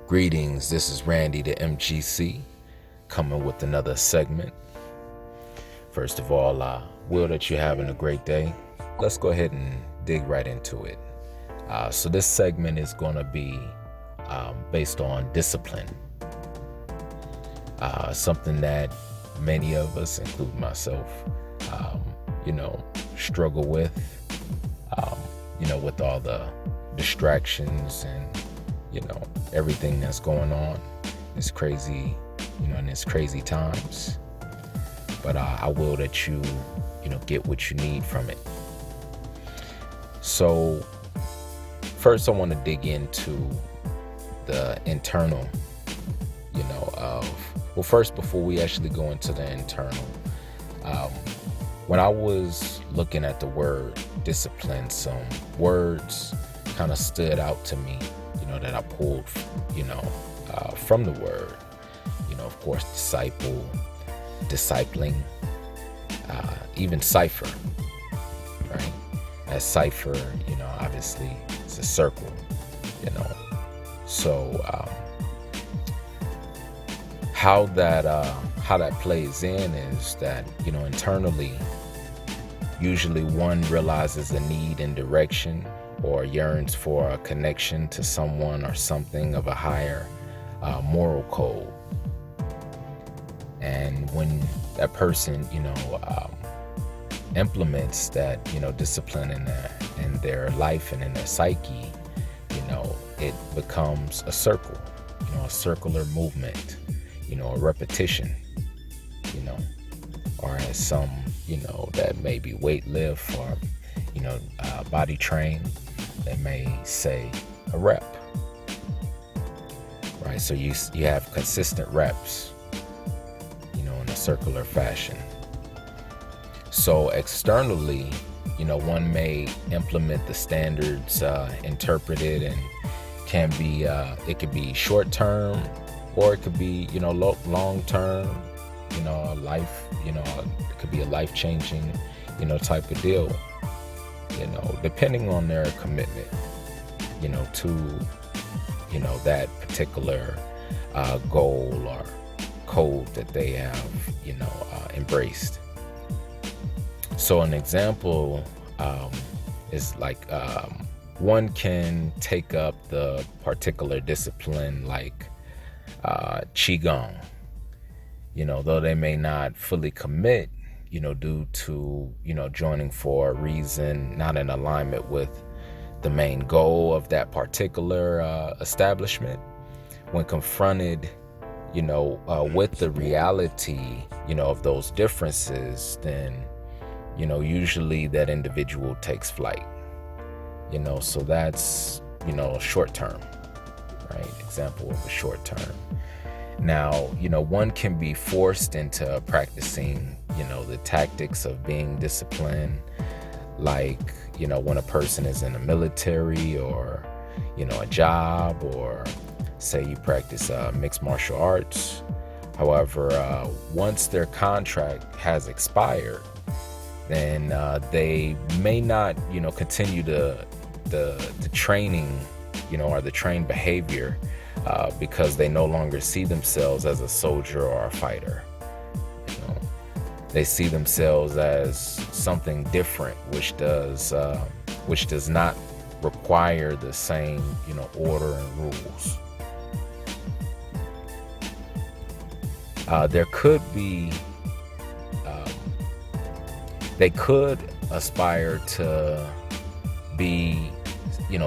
Greetings, this is Randy the MGC coming with another segment. First of all, will that you're having a great day. Let's go ahead and dig right into it. So this segment is going to be based on discipline. Something that many of us, including myself, struggle with, with all the distractions and everything that's going on. It's crazy, in these crazy times. But I will that you get what you need from it. So first I want to dig into the internal, first before we actually go into the internal, when I was looking at the word discipline, some words kind of stood out to me, that I pulled, from the word, of course, disciple, discipling, even cipher, right? As cipher, obviously it's a circle, so how that plays in is that, internally, usually one realizes a need and direction or yearns for a connection to someone or something of a higher moral code. And when that person, implements that, discipline in their life and in their psyche, it becomes a circle, a circular movement, a repetition, or as some, that may be weight lift or, body train, they may say a rep, right? So you have consistent reps, in a circular fashion. So externally, one may implement the standards interpreted, and can be it could be short term, or it could be long term, a life, it could be a life changing type of deal, depending on their commitment to that particular goal or code that they have embraced. So an example is like one can take up the particular discipline like Qigong, though they may not fully commit, due to, joining for a reason not in alignment with the main goal of that particular establishment. When confronted, with the reality, of those differences, then, usually that individual takes flight, so that's, short term, right? Example of a short term. Now, one can be forced into practicing, the tactics of being disciplined, like, when a person is in the military or, a job, or say you practice mixed martial arts. However, once their contract has expired, then they may not, continue the training, or the trained behavior, because they no longer see themselves as a soldier or a fighter. They see themselves as something different, which does not require the same, order and rules. There could be, they could aspire to be,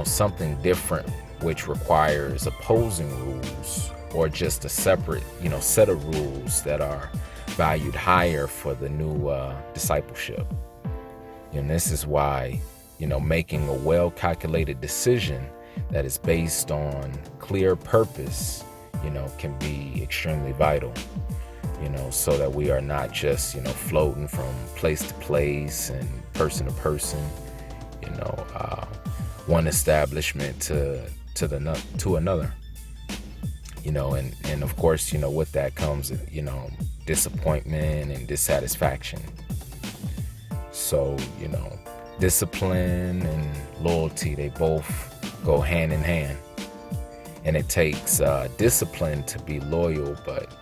something different, which requires opposing rules, or just a separate, set of rules that are valued higher for the new discipleship. And this is why, making a well-calculated decision that is based on clear purpose, can be extremely vital, so that we are not just, floating from place to place and person to person, one establishment to another, and of course, with that comes, disappointment and dissatisfaction. So, discipline and loyalty, they both go hand in hand. And it takes discipline to be loyal, but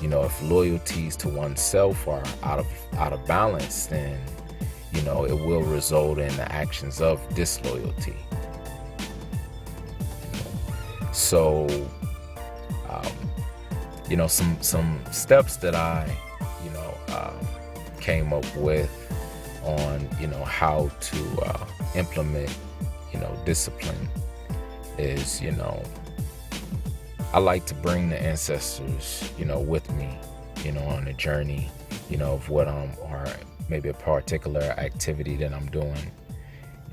if loyalties to oneself are out of balance, then it will result in the actions of disloyalty. So some steps that I came up with on how to implement discipline is I like to bring the ancestors with me on the journey of what or maybe a particular activity that I'm doing.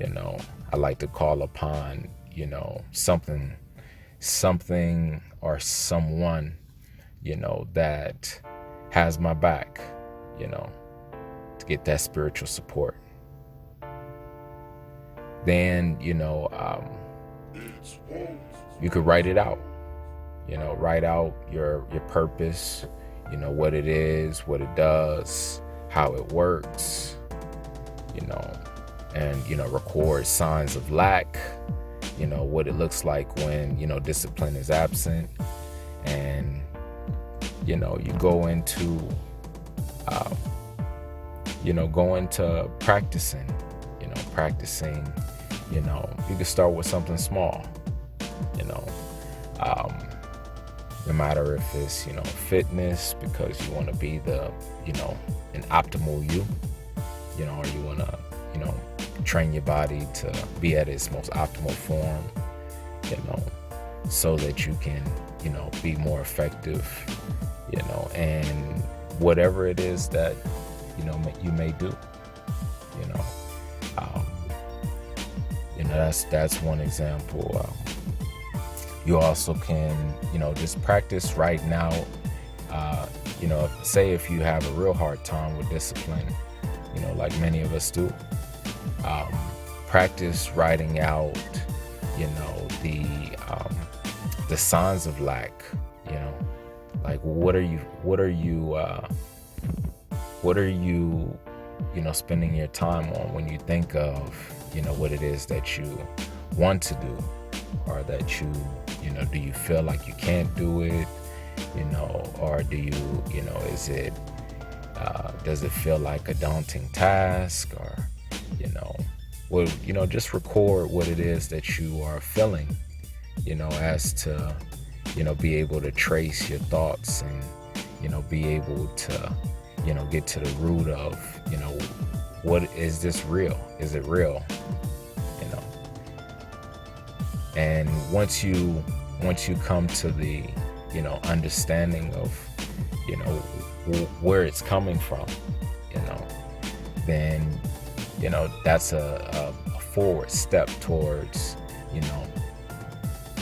I like to call upon something or someone that has my back to get that spiritual support. Then you could write it out. Write out your purpose, what it is, what it does, how it works, and record signs of lack, what it looks like when discipline is absent. And you go into practicing. You can start with something small. No matter if it's fitness, because you want to be the an optimal you, or you want to train your body to be at its most optimal form, so that you can be more effective, and whatever it is that you may do, that's one example. You also can just practice right now. Say if you have a real hard time with discipline, like many of us do, practice writing out the signs of lack. Like what are you spending your time on when you think of what it is that you want to do, or that do you feel like you can't do it, or do is it does it feel like a daunting task, or just record what it is that you are feeling, as to be able to trace your thoughts, and be able to get to the root of what is this real? Is it real? And once you come to the understanding of where it's coming from, then that's a forward step towards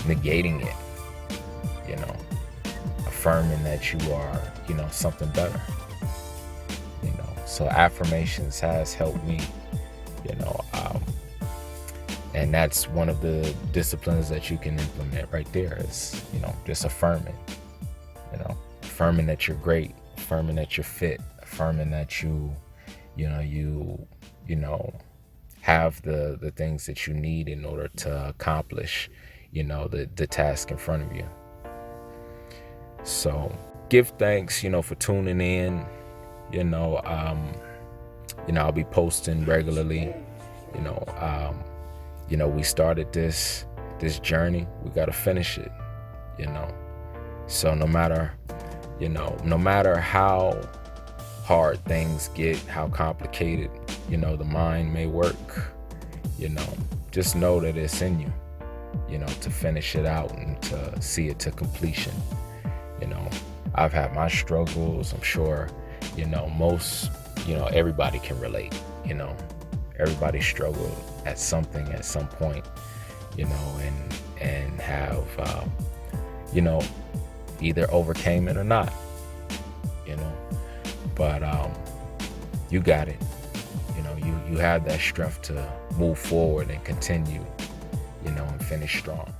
negating it, affirming that you are something better. So affirmations has helped me, and that's one of the disciplines that you can implement right there is, just affirming that you're great, affirming that you're fit, affirming that you have the things that you need in order to accomplish, the task in front of you. So give thanks, for tuning in. I'll be posting regularly. We started this journey. We got to finish it. So no matter how hard things get, how complicated, the mind may work, just know that it's in you, to finish it out and to see it to completion. I've had my struggles. I'm sure, most, everybody can relate, everybody struggled at something at some point, and have, either overcame it or not, but you got it. You have that strength to move forward and continue, and finish strong.